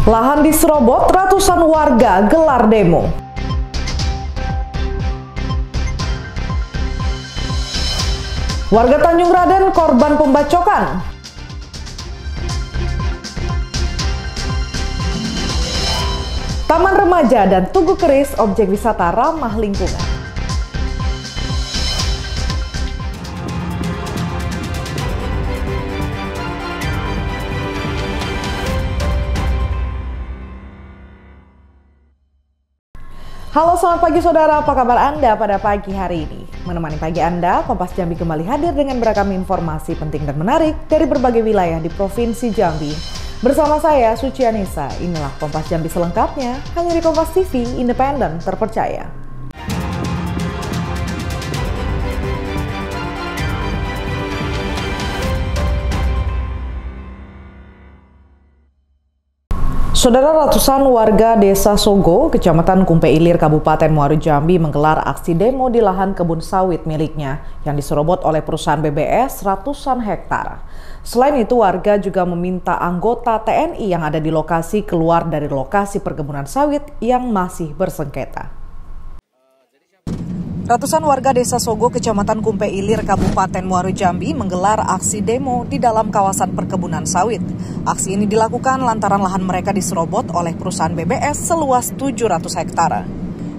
Lahan diserobot, ratusan warga gelar demo. Warga Tanjung Raden korban pembacokan. Taman remaja dan Tugu Keris objek wisata ramah lingkungan. Halo, selamat pagi saudara, apa kabar Anda pada pagi hari ini? Menemani pagi Anda, Kompas Jambi kembali hadir dengan beragam informasi penting dan menarik dari berbagai wilayah di Provinsi Jambi. Bersama saya, Suci Anissa, inilah Kompas Jambi selengkapnya, hanya di Kompas TV, independen, terpercaya. Saudara, ratusan warga Desa Sogo, Kecamatan Kumpe Ilir, Kabupaten Muaro Jambi menggelar aksi demo di lahan kebun sawit miliknya yang diserobot oleh perusahaan BBS ratusan hektar. Selain itu, warga juga meminta anggota TNI yang ada di lokasi keluar dari lokasi perkebunan sawit yang masih bersengketa. Ratusan warga Desa Sogo, Kecamatan Kumpe Ilir, Kabupaten Muaro Jambi menggelar aksi demo di dalam kawasan perkebunan sawit. Aksi ini dilakukan lantaran lahan mereka diserobot oleh perusahaan BBS seluas 700 hektare.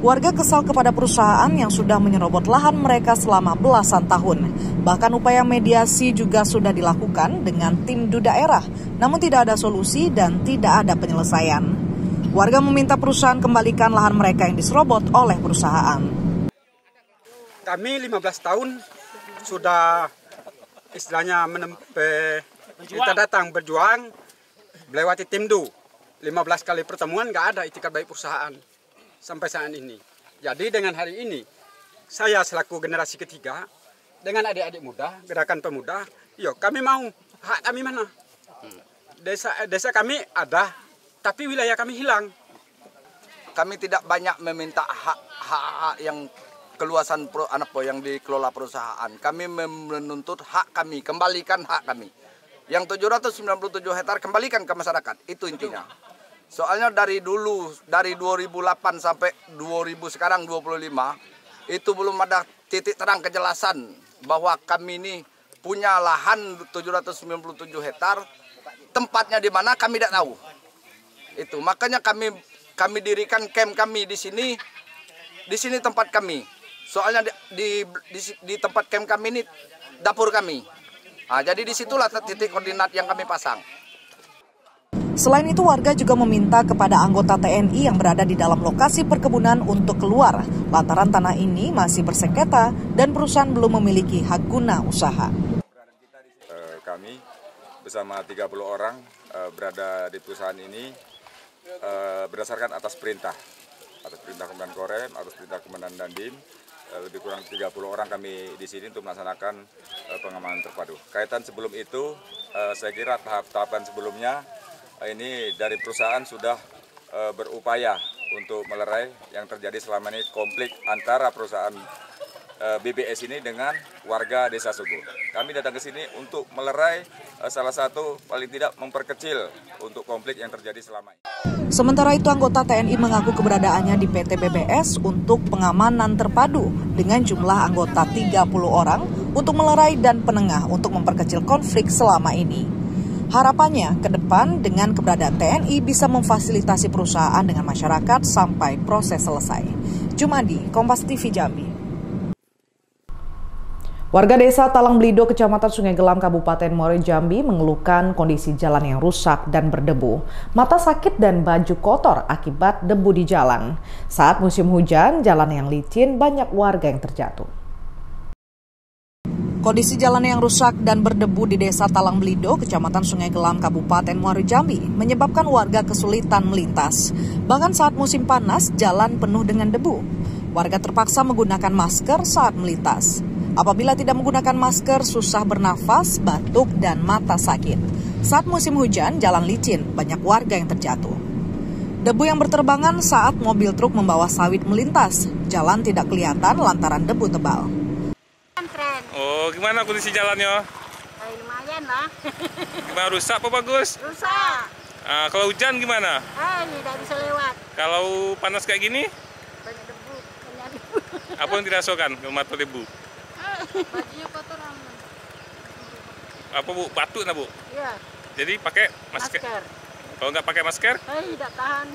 Warga kesal kepada perusahaan yang sudah menyerobot lahan mereka selama belasan tahun. Bahkan upaya mediasi juga sudah dilakukan dengan tim du daerah, namun tidak ada solusi dan tidak ada penyelesaian. Warga meminta perusahaan kembalikan lahan mereka yang diserobot oleh perusahaan. Kami 15 tahun sudah istilahnya kita datang berjuang melewati tim du. 15 kali pertemuan nggak ada itikat baik perusahaan sampai saat ini. Jadi dengan hari ini saya selaku generasi ketiga dengan adik-adik muda, gerakan pemuda, yuk kami mau hak kami mana? Desa kami ada, tapi wilayah kami hilang. Kami tidak banyak meminta hak yang keluasan yang dikelola perusahaan. Kami menuntut hak kami, kembalikan hak kami. Yang 797 hektar kembalikan ke masyarakat, itu intinya. Soalnya dari dulu, dari 2008 sampai 2000 sekarang 25, itu belum ada titik terang kejelasan bahwa kami ini punya lahan 797 hektar, tempatnya di mana kami tidak tahu. Itu makanya kami dirikan camp kami di sini tempat kami. Soalnya di tempat camp kami ini dapur kami. Nah, jadi disitulah titik koordinat yang kami pasang. Selain itu, warga juga meminta kepada anggota TNI yang berada di dalam lokasi perkebunan untuk keluar lantaran tanah ini masih bersengketa dan perusahaan belum memiliki hak guna usaha. Kami bersama 30 orang berada di perusahaan ini berdasarkan atas perintah Komandan Korem, atas perintah Komandan Dandim. Lebih kurang 30 orang kami di sini untuk melaksanakan pengamanan terpadu. Kaitan sebelum itu, saya kira tahapan sebelumnya ini dari perusahaan sudah berupaya untuk melerai yang terjadi selama ini konflik antara perusahaan BBS ini dengan warga Desa Sogo. Kami datang ke sini untuk melerai salah satu paling tidak memperkecil untuk konflik yang terjadi selama ini. Sementara itu, anggota TNI mengaku keberadaannya di PT BBS untuk pengamanan terpadu dengan jumlah anggota 30 orang untuk melerai dan penengah untuk memperkecil konflik selama ini. Harapannya ke depan dengan keberadaan TNI bisa memfasilitasi perusahaan dengan masyarakat sampai proses selesai. Jumadi, Kompas TV Jambi. Warga Desa Talang Blido, Kecamatan Sungai Gelam, Kabupaten Muaro Jambi mengeluhkan kondisi jalan yang rusak dan berdebu. Mata sakit dan baju kotor akibat debu di jalan. Saat musim hujan, jalan yang licin, banyak warga yang terjatuh. Kondisi jalan yang rusak dan berdebu di Desa Talang Blido, Kecamatan Sungai Gelam, Kabupaten Muaro Jambi menyebabkan warga kesulitan melintas. Bahkan saat musim panas, jalan penuh dengan debu. Warga terpaksa menggunakan masker saat melintas. Apabila tidak menggunakan masker, susah bernafas, batuk, dan mata sakit. Saat musim hujan, jalan licin, banyak warga yang terjatuh. Debu yang berterbangan saat mobil truk membawa sawit melintas. Jalan tidak kelihatan lantaran debu tebal. Oh, gimana kondisi jalannya? Lumayan lah. Gimana, rusak apa bagus? Rusak. Kalau hujan gimana? Ini tidak bisa lewat. Kalau panas kayak gini? Banyak debu. Apa yang dirasakan kalau mata debu? Bajunya kotor aman. Apa Bu? Batuk nah Bu? Iya. Jadi pakai masker. Kalau nggak pakai masker? Tidak tahan.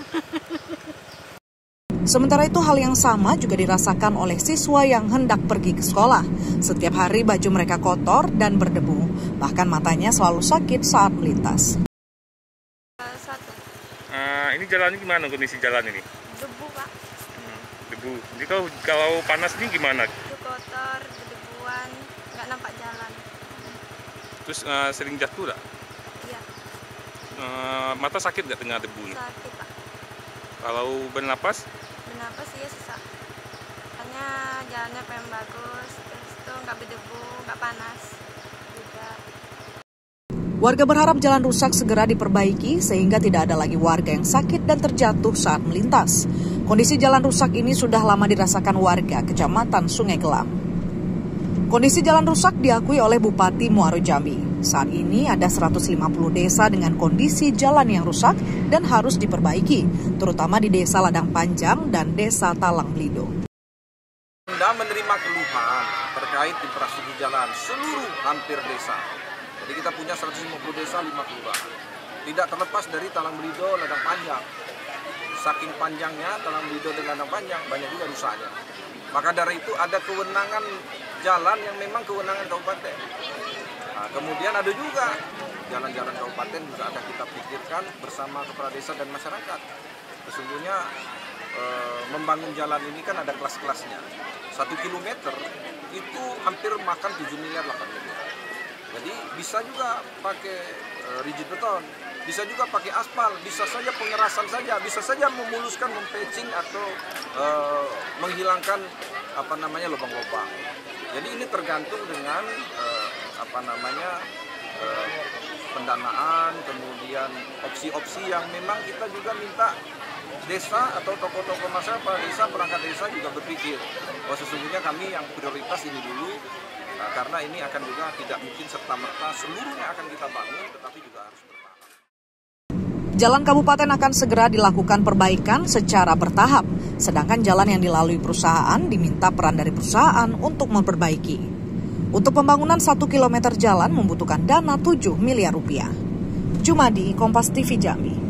Sementara itu hal yang sama juga dirasakan oleh siswa yang hendak pergi ke sekolah. Setiap hari baju mereka kotor dan berdebu. Bahkan matanya selalu sakit saat melintas. Ini jalannya gimana kondisi jalan ini? Debu, Pak. Debu. Jadi kalau panas ini gimana? Itu kotor, debuan, nggak nampak jalan. Terus sering jatuh nggak? Iya. Mata sakit nggak tengah debu? Sakit, Pak. Kalau bernapas? Bernapas iya susah. Hanya jalannya pengen bagus, terus tuh nggak berdebu, nggak panas juga. Warga berharap jalan rusak segera diperbaiki sehingga tidak ada lagi warga yang sakit dan terjatuh saat melintas. Kondisi jalan rusak ini sudah lama dirasakan warga Kecamatan Sungai Gelam. Kondisi jalan rusak diakui oleh Bupati Muaro Jambi. Saat ini ada 150 desa dengan kondisi jalan yang rusak dan harus diperbaiki, terutama di Desa Ladang Panjang dan Desa Talang Blido. Anda menerima keluhan terkait infrastruktur jalan seluruh hampir desa. Jadi kita punya 150 desa, 5 kelurahan. Tidak terlepas dari Talang Blido, Ladang Panjang. Saking panjangnya Talang Blido dan Ladang Panjang, banyak juga rusaknya. Maka dari itu ada kewenangan jalan yang memang kewenangan kabupaten. Nah, kemudian ada juga jalan-jalan kabupaten juga ada kita pikirkan bersama kepala desa dan masyarakat. Sesungguhnya membangun jalan ini kan ada kelas-kelasnya. 1 kilometer itu hampir makan 7 miliar 8 miliar. Jadi bisa juga pakai rigid beton, bisa juga pakai aspal, bisa saja pengerasan saja, bisa saja memuluskan, mempatching atau menghilangkan lubang-lubang. Jadi ini tergantung dengan pendanaan, kemudian opsi-opsi yang memang kita juga minta desa atau tokoh-tokoh masyarakat desa, perangkat desa juga berpikir bahwa sesungguhnya kami yang prioritas ini dulu. Karena ini akan juga tidak mungkin serta-merta seluruhnya akan kita bangun, tetapi juga harus bertahap. Jalan kabupaten akan segera dilakukan perbaikan secara bertahap, sedangkan jalan yang dilalui perusahaan diminta peran dari perusahaan untuk memperbaiki. Untuk pembangunan 1 km jalan membutuhkan dana 7 miliar rupiah. Jumadi, Kompas TV Jambi.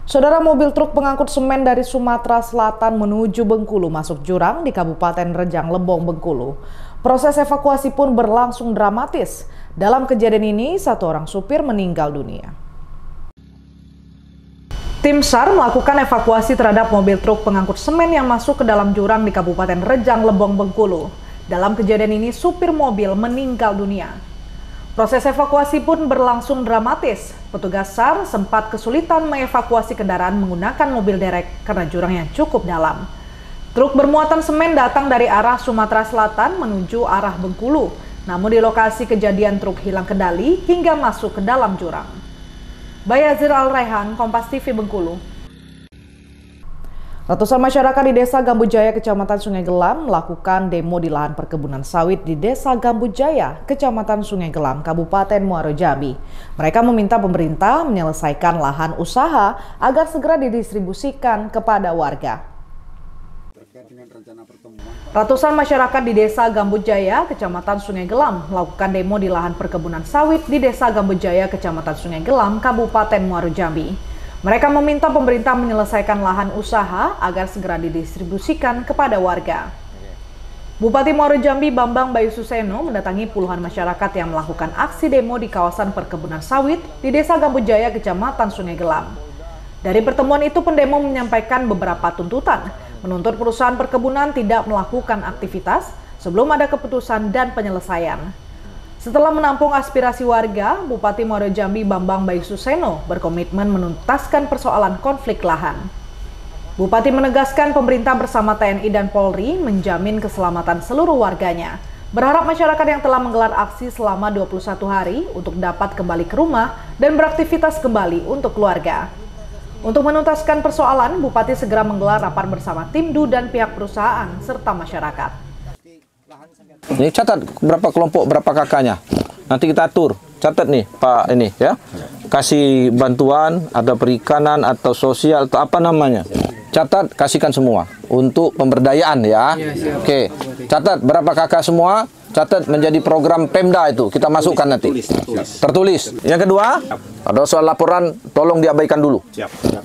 Saudara, mobil truk pengangkut semen dari Sumatera Selatan menuju Bengkulu masuk jurang di Kabupaten Rejang Lebong, Bengkulu. Proses evakuasi pun berlangsung dramatis. Dalam kejadian ini, 1 orang supir meninggal dunia. Tim SAR melakukan evakuasi terhadap mobil truk pengangkut semen yang masuk ke dalam jurang di Kabupaten Rejang Lebong, Bengkulu. Dalam kejadian ini, supir mobil meninggal dunia. Proses evakuasi pun berlangsung dramatis. Petugas SAR sempat kesulitan mengevakuasi kendaraan menggunakan mobil derek karena jurang yang cukup dalam. Truk bermuatan semen datang dari arah Sumatera Selatan menuju arah Bengkulu. Namun di lokasi kejadian truk hilang kendali hingga masuk ke dalam jurang. Bayazir Al-Raihan, Kompas TV Bengkulu. Ratusan masyarakat di Desa Gambujaya, Kecamatan Sungai Gelam melakukan demo di lahan perkebunan sawit di Desa Gambujaya, Kecamatan Sungai Gelam, Kabupaten Muaro Jambi. Mereka meminta pemerintah menyelesaikan lahan usaha agar segera didistribusikan kepada warga. Ratusan masyarakat di Desa Gambujaya, Kecamatan Sungai Gelam melakukan demo di lahan perkebunan sawit di Desa Gambujaya, Kecamatan Sungai Gelam, Kabupaten Muaro Jambi. Mereka meminta pemerintah menyelesaikan lahan usaha agar segera didistribusikan kepada warga. Bupati Muaro Jambi Bambang Bayu Suseno mendatangi puluhan masyarakat yang melakukan aksi demo di kawasan perkebunan sawit di Desa Gambujaya, Kecamatan Sungai Gelam. Dari pertemuan itu, pendemo menyampaikan beberapa tuntutan, menuntut perusahaan perkebunan tidak melakukan aktivitas sebelum ada keputusan dan penyelesaian. Setelah menampung aspirasi warga, Bupati Muaro Jambi Bambang Bayu Suseno berkomitmen menuntaskan persoalan konflik lahan. Bupati menegaskan pemerintah bersama TNI dan Polri menjamin keselamatan seluruh warganya. Berharap masyarakat yang telah menggelar aksi selama 21 hari untuk dapat kembali ke rumah dan beraktivitas kembali untuk keluarga. Untuk menuntaskan persoalan, Bupati segera menggelar rapat bersama Timdu dan pihak perusahaan serta masyarakat. Ini catat berapa kelompok, berapa kakaknya. Nanti kita atur. Catat nih Pak ini ya. Kasih bantuan, ada perikanan atau sosial atau apa namanya. Catat, kasihkan semua untuk pemberdayaan ya. Oke. Catat berapa kakak semua. Catat menjadi program Pemda itu. Kita masukkan nanti. Tertulis. Yang kedua, ada soal laporan tolong diabaikan dulu.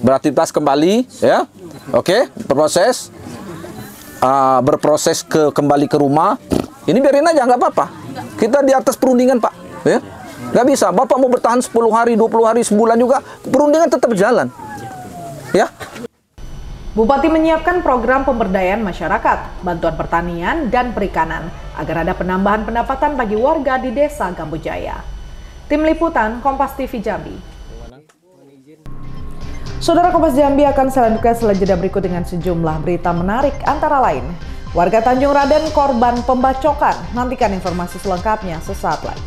Beraktivitas kembali ya. Oke, berproses kembali ke rumah. Ini biarin aja nggak apa-apa. Kita di atas perundingan, Pak. Ya. Nggak bisa. Bapak mau bertahan 10 hari, 20 hari, sebulan juga, perundingan tetap jalan. Ya. Bupati menyiapkan program pemberdayaan masyarakat, bantuan pertanian, dan perikanan agar ada penambahan pendapatan bagi warga di Desa Gambojaya. Tim Liputan Kompas TV Jambi. Saudara, Kompas Jambi akan selanjutnya setelah jeda berikut dengan sejumlah berita menarik antara lain. Warga Tanjung Raden korban pembacokan. Nantikan informasi selengkapnya sesaat lagi.